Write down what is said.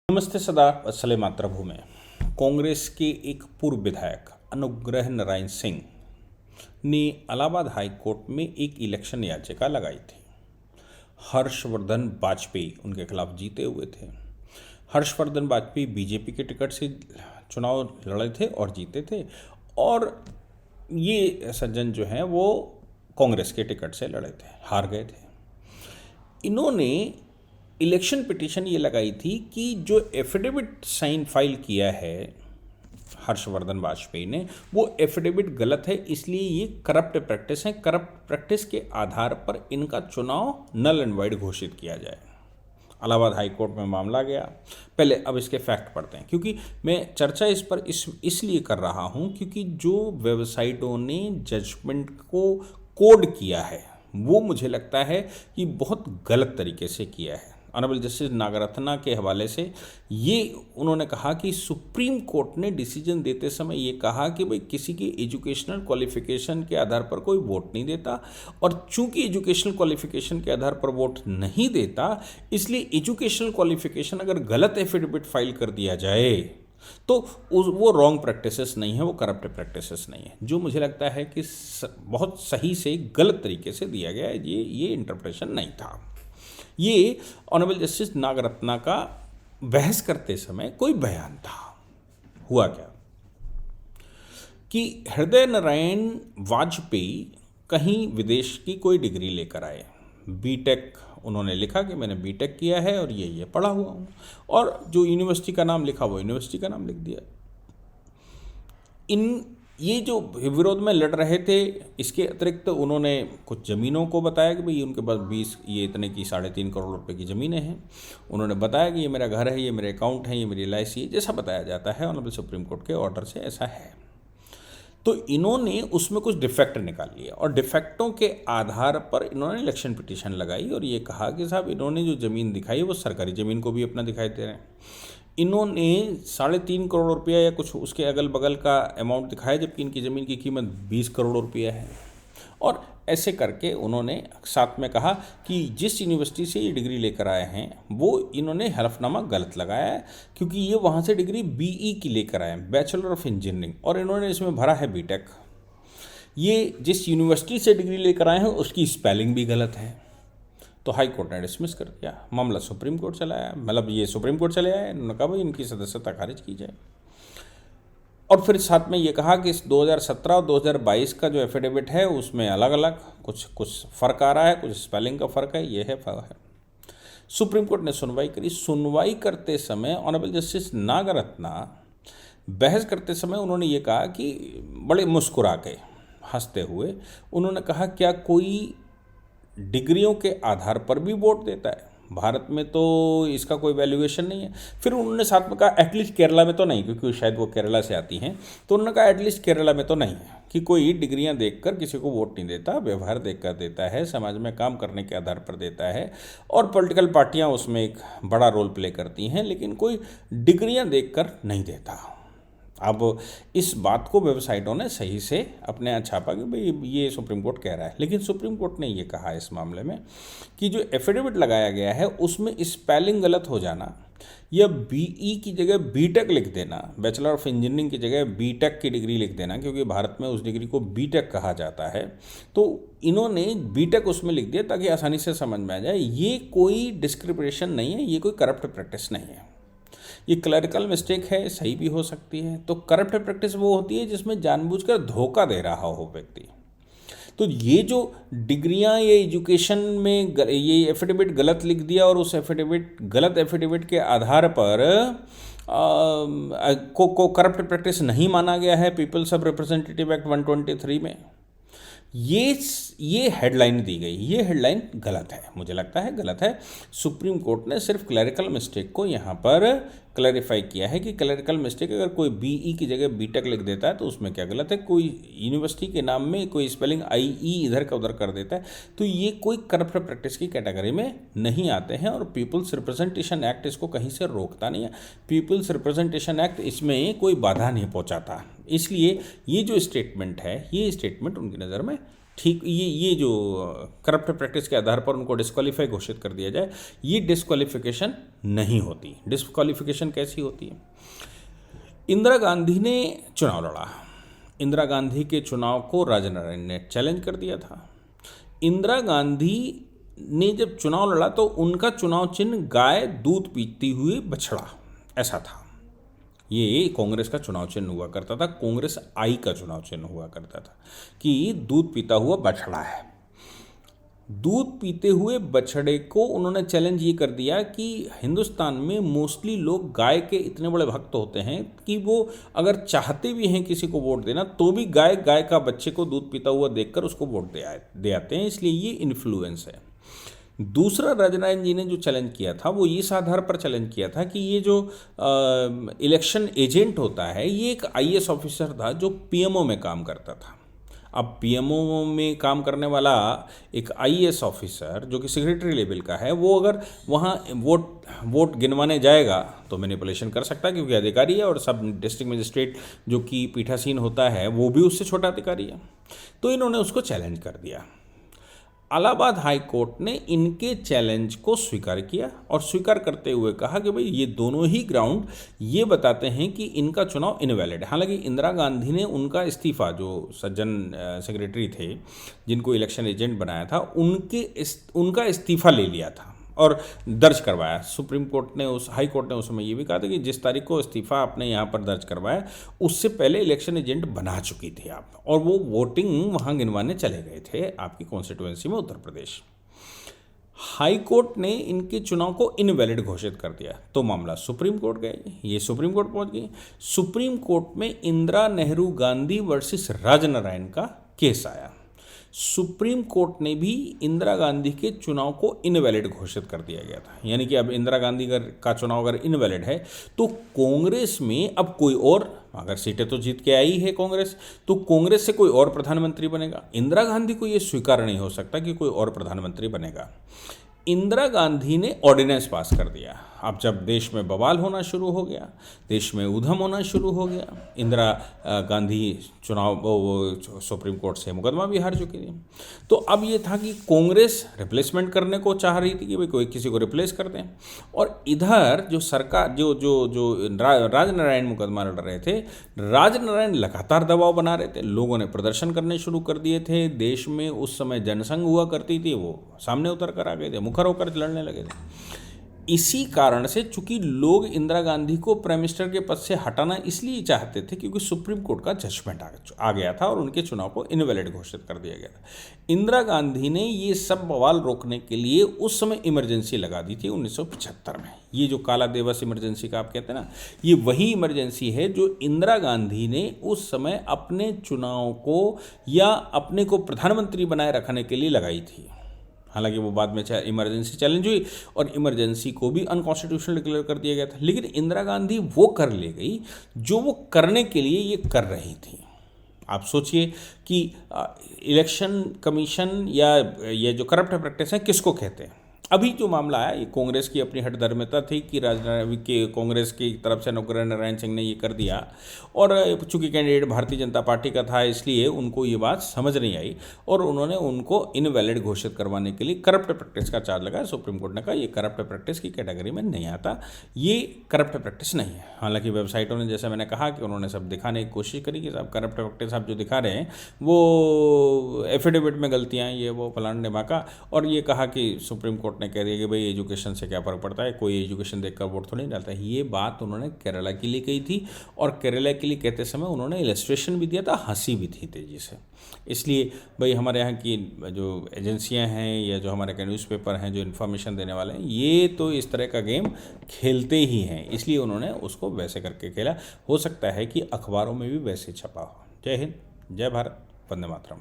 नमस्ते सदा वत्सले मातृभूमि। कांग्रेस के एक पूर्व विधायक अनुग्रह नारायण सिंह ने इलाहाबाद हाई कोर्ट में एक इलेक्शन याचिका लगाई थी। हर्षवर्धन वाजपेयी उनके खिलाफ जीते हुए थे। हर्षवर्धन वाजपेयी बीजेपी के टिकट से चुनाव लड़े थे और जीते थे, और ये सज्जन जो हैं वो कांग्रेस के टिकट से लड़े थे, हार गए थे। इन्होंने इलेक्शन पिटीशन ये लगाई थी कि जो एफिडेविट साइन फाइल किया है हर्षवर्धन वाजपेयी ने, वो एफिडेविट गलत है, इसलिए ये करप्ट प्रैक्टिस है। करप्ट प्रैक्टिस के आधार पर इनका चुनाव नल एंड वाइड घोषित किया जाए। इलाहाबाद हाई कोर्ट में मामला गया। पहले अब इसके फैक्ट पढ़ते हैं, क्योंकि मैं चर्चा इस पर इसलिए कर रहा हूँ क्योंकि जो वेबसाइटों ने जजमेंट को कोड किया है वो मुझे लगता है कि बहुत गलत तरीके से किया है। ऑनरेबल जस्टिस नागरत्ना के हवाले से ये उन्होंने कहा कि सुप्रीम कोर्ट ने डिसीजन देते समय ये कहा कि भाई किसी की एजुकेशनल क्वालिफिकेशन के आधार पर कोई वोट नहीं देता, और चूंकि एजुकेशनल क्वालिफिकेशन के आधार पर वोट नहीं देता, इसलिए एजुकेशनल क्वालिफिकेशन अगर गलत एफिडेविट फाइल कर दिया जाए तो वो रॉन्ग प्रैक्टिसेस नहीं है, वो करप्ट प्रैक्टिसेस नहीं है। जो मुझे लगता है कि बहुत सही से गलत तरीके से दिया गया है, ये इंटरप्रिटेशन नहीं था। ये ऑनरेबल जस्टिस नागरत्ना का बहस करते समय कोई बयान था। हुआ क्या कि हृदय नारायण वाजपेयी कहीं विदेश की कोई डिग्री लेकर आए, बीटेक उन्होंने लिखा कि मैंने बीटेक किया है और ये पढ़ा हुआ हूँ, और जो यूनिवर्सिटी का नाम लिखा वो यूनिवर्सिटी का नाम लिख दिया। ये जो विरोध में लड़ रहे थे, इसके अतिरिक्त उन्होंने कुछ ज़मीनों को बताया कि भाई उनके पास 20 ये इतने की 3.5 करोड़ रुपए की ज़मीनें हैं। उन्होंने बताया कि ये मेरा घर है, ये मेरे अकाउंट है, ये मेरी LIC है, जैसा बताया जाता है ऑनरेबल सुप्रीम कोर्ट के ऑर्डर से ऐसा है। तो इन्होंने उसमें कुछ डिफेक्ट निकाल लिया, और डिफेक्टों के आधार पर इन्होंने इलेक्शन पिटीशन लगाई और ये कहा कि साहब इन्होंने जो ज़मीन दिखाई वो सरकारी ज़मीन को भी अपना दिखाई दे रहे हैं। इन्होंने 3.5 करोड़ रुपया या कुछ उसके अगल बगल का अमाउंट दिखाया, जबकि इनकी ज़मीन की कीमत 20 करोड़ रुपया है। और ऐसे करके उन्होंने साथ में कहा कि जिस यूनिवर्सिटी से ये डिग्री लेकर आए हैं वो इन्होंने हलफनामा गलत लगाया है, क्योंकि ये वहाँ से डिग्री BE की लेकर आए हैं, बैचलर ऑफ इंजीनियरिंग, और इन्होंने इसमें भरा है बीटेक। ये जिस यूनिवर्सिटी से डिग्री लेकर आए हैं उसकी स्पेलिंग भी गलत है। तो हाई कोर्ट ने डिसमिस कर दिया, मामला सुप्रीम कोर्ट चला आया। मतलब ये सुप्रीम कोर्ट चले आए, उन्होंने कहा भाई इनकी सदस्यता खारिज की जाए। और फिर साथ में ये कहा कि इस 2017 और 2022 का जो एफिडेविट है उसमें अलग अलग कुछ फ़र्क आ रहा है, कुछ स्पेलिंग का फ़र्क है, ये है फ़र्क है। सुप्रीम कोर्ट ने सुनवाई करी। सुनवाई करते समय ऑनरेबल जस्टिस नागरत्ना बहस करते समय उन्होंने ये कहा कि बड़े मुस्कुरा के हंसते हुए उन्होंने कहा, क्या कोई डिग्रियों के आधार पर भी वोट देता है? भारत में तो इसका कोई वैल्यूएशन नहीं है। फिर उन्होंने साथ में कहा एटलीस्ट केरला में तो नहीं, क्योंकि शायद वो केरला से आती हैं, तो उन्होंने कहा एटलीस्ट केरला में तो नहीं है कि कोई डिग्रियां देखकर किसी को वोट नहीं देता, व्यवहार देखकर देता है, समाज में काम करने के आधार पर देता है, और पॉलिटिकल पार्टियां उसमें एक बड़ा रोल प्ले करती हैं, लेकिन कोई डिग्रियां देखकर नहीं देता। अब इस बात को वेबसाइटों ने सही से अपने यहाँ छापा कि भाई ये सुप्रीम कोर्ट कह रहा है, लेकिन सुप्रीम कोर्ट ने ये कहा इस मामले में कि जो एफिडेविट लगाया गया है उसमें स्पेलिंग गलत हो जाना, या BE की जगह बीटेक लिख देना, बैचलर ऑफ इंजीनियरिंग की जगह बीटेक की डिग्री लिख देना, क्योंकि भारत में उस डिग्री को बीटेक कहा जाता है, तो इन्होंने बीटेक उसमें लिख दिया ताकि आसानी से समझ में आ जाए। ये कोई डिस्क्रिमिनेशन नहीं है, ये कोई करप्ट प्रैक्टिस नहीं है, ये क्लरिकल मिस्टेक है, सही भी हो सकती है। तो करप्ट प्रैक्टिस वो होती है जिसमें जानबूझकर धोखा दे रहा हो व्यक्ति। तो ये जो डिग्रियां ये एजुकेशन में ये एफिडेविट गलत लिख दिया, और उस गलत एफिडेविट के आधार पर को करप्ट प्रैक्टिस नहीं माना गया है पीपल्स ऑफ रिप्रेजेंटेटिव एक्ट 123 में, ये हेडलाइन दी गई, ये हेडलाइन गलत है, मुझे लगता है गलत है। सुप्रीम कोर्ट ने सिर्फ क्लरिकल मिस्टेक को यहाँ पर क्लैरिफाई किया है कि क्लरिकल मिस्टेक अगर कोई BE की जगह बीटेक लिख देता है तो उसमें क्या गलत है। कोई यूनिवर्सिटी के नाम में कोई स्पेलिंग IE इधर का उधर कर देता है तो ये कोई करप्ट प्रैक्टिस की कैटेगरी में नहीं आते हैं, और पीपल्स रिप्रेजेंटेशन एक्ट इसको कहीं से रोकता नहीं है। पीपल्स रिप्रेजेंटेशन एक्ट इसमें कोई बाधा नहीं पहुँचाता, इसलिए ये जो स्टेटमेंट है ये स्टेटमेंट उनकी नज़र में ठीक ये जो करप्ट प्रैक्टिस के आधार पर उनको डिस्क्वालीफाई घोषित कर दिया जाए, ये डिस्क्वालिफिकेशन नहीं होती। डिस्क्वालिफिकेशन कैसी होती है? इंदिरा गांधी ने चुनाव लड़ा, इंदिरा गांधी के चुनाव को राजनारायण ने चैलेंज कर दिया था। इंदिरा गांधी ने जब चुनाव लड़ा तो उनका चुनाव चिन्ह गाय दूध पीती हुई बछड़ा ऐसा था। ये कांग्रेस का चुनाव चिन्ह हुआ करता था, कांग्रेस आई का चुनाव चिन्ह हुआ करता था कि दूध पीता हुआ बछड़ा है। दूध पीते हुए बछड़े को उन्होंने चैलेंज ये कर दिया कि हिंदुस्तान में मोस्टली लोग गाय के इतने बड़े भक्त होते हैं कि वो अगर चाहते भी हैं किसी को वोट देना तो भी गाय का बच्चे को दूध पीता हुआ देखकर उसको वोट दे आते हैं, इसलिए ये इन्फ्लुएंस है। दूसरा राजनारायण जी ने जो चैलेंज किया था वो इस आधार पर चैलेंज किया था कि ये जो इलेक्शन एजेंट होता है ये एक आईएएस ऑफिसर था जो पीएमओ में काम करता था। अब पीएमओ में काम करने वाला एक आईएएस ऑफिसर जो कि सेक्रेटरी लेवल का है, वो अगर वहाँ वोट गिनवाने जाएगा तो मैनिपुलेशन कर सकता है क्योंकि अधिकारी है, और सब डिस्ट्रिक्ट मजिस्ट्रेट जो कि पीठासीन होता है वो भी उससे छोटा अधिकारी है। तो इन्होंने उसको चैलेंज कर दिया। इलाहाबाद हाई कोर्ट ने इनके चैलेंज को स्वीकार किया और स्वीकार करते हुए कहा कि भाई ये दोनों ही ग्राउंड ये बताते हैं कि इनका चुनाव इनवैलिड है। हालांकि इंदिरा गांधी ने उनका इस्तीफा, जो सज्जन सेक्रेटरी थे जिनको इलेक्शन एजेंट बनाया था, उनका इस्तीफा ले लिया था और दर्ज करवाया। सुप्रीम कोर्ट ने हाई कोर्ट ने उस समय ये भी कहा था कि जिस तारीख को इस्तीफा आपने यहाँ पर दर्ज करवाया उससे पहले इलेक्शन एजेंट बना चुकी थी आप, और वो वोटिंग वहाँ गिनवाने चले गए थे आपकी कॉन्स्टिट्यूएंसी में, उत्तर प्रदेश। हाई कोर्ट ने इनके चुनाव को इनवैलिड घोषित कर दिया तो मामला सुप्रीम कोर्ट गए, ये सुप्रीम कोर्ट पहुँच गई। सुप्रीम कोर्ट में इंदिरा नेहरू गांधी वर्सेस राजनारायण का केस आया। सुप्रीम कोर्ट ने भी इंदिरा गांधी के चुनाव को इनवैलिड घोषित कर दिया गया था। यानी कि अब इंदिरा गांधी का चुनाव अगर इनवैलिड है तो कांग्रेस में अब कोई और, अगर सीटें तो जीत के आई है कांग्रेस, तो कांग्रेस से कोई और प्रधानमंत्री बनेगा। इंदिरा गांधी को ये स्वीकार नहीं हो सकता कि कोई और प्रधानमंत्री बनेगा। इंदिरा गांधी ने ऑर्डिनेंस पास कर दिया। अब जब देश में बवाल होना शुरू हो गया, देश में उधम होना शुरू हो गया, इंदिरा गांधी चुनाव वो सुप्रीम कोर्ट से मुकदमा भी हार चुकी थी, तो अब ये था कि कांग्रेस रिप्लेसमेंट करने को चाह रही थी कि भाई कोई किसी को रिप्लेस कर दें, और इधर जो सरकार जो राजनारायण मुकदमा लड़ रहे थे, राजनारायण लगातार दबाव बना रहे थे। लोगों ने प्रदर्शन करने शुरू कर दिए थे। देश में उस समय जनसंघ हुआ करती थी, वो सामने उतर कर आ गए थे, मुखर होकर लड़ने लगे थे। इसी कारण से चूंकि लोग इंदिरा गांधी को प्राइम मिनिस्टर के पद से हटाना इसलिए चाहते थे क्योंकि सुप्रीम कोर्ट का जजमेंट आ गया था और उनके चुनाव को इनवैलिड घोषित कर दिया गया था। इंदिरा गांधी ने ये सब बवाल रोकने के लिए उस समय इमरजेंसी लगा दी थी 1975 में। ये जो काला दिवस इमरजेंसी का आप कहते हैं ना, ये वही इमरजेंसी है जो इंदिरा गांधी ने उस समय अपने चुनाव को या अपने को प्रधानमंत्री बनाए रखने के लिए लगाई थी। हालांकि वो बाद में इमरजेंसी चैलेंज हुई और इमरजेंसी को भी अनकॉन्स्टिट्यूशनल डिक्लेयर कर दिया गया था, लेकिन इंदिरा गांधी वो कर ले गई जो वो करने के लिए ये कर रही थी। आप सोचिए कि इलेक्शन कमीशन या ये जो करप्ट प्रैक्टिस है किसको कहते हैं। अभी जो मामला है ये कांग्रेस की अपनी हठधर्मिता थी कि कांग्रेस की तरफ से नारायण सिंह ने ये कर दिया, और चूंकि कैंडिडेट भारतीय जनता पार्टी का था इसलिए उनको ये बात समझ नहीं आई और उन्होंने उनको इनवैलिड घोषित करवाने के लिए करप्ट प्रैक्टिस का चार्ज लगाया। सुप्रीम कोर्ट ने कहा ये करप्ट प्रैक्टिस की कैटेगरी में नहीं आता, ये करप्ट प्रैक्टिस नहीं है। हालांकि वेबसाइटों ने, जैसे मैंने कहा, कि उन्होंने सब दिखाने की कोशिश करी कि सब करप्ट प्रैक्टिस आप जो दिखा रहे हैं वो एफिडेविट में गलतियाँ ये वो फलान ढिमाका, और ये कहा कि सुप्रीम कोर्ट ने कह दिया कि भाई एजुकेशन से क्या फ़र्क पड़ता है, कोई एजुकेशन देखकर वोट थोड़ी नहीं डालता है। ये बात उन्होंने केरला के लिए कही थी, और केरला के लिए कहते समय उन्होंने इलस्ट्रेशन भी दिया था, हंसी भी थी तेज़ी से। इसलिए भाई हमारे यहाँ की जो एजेंसियाँ हैं या जो हमारे न्यूज़पेपर हैं जो इन्फॉर्मेशन देने वाले हैं, ये तो इस तरह का गेम खेलते ही हैं, इसलिए उन्होंने उसको वैसे करके खेला। हो सकता है कि अखबारों में भी वैसे छपा हो। जय हिंद, जय भारत, वंदे मातरम।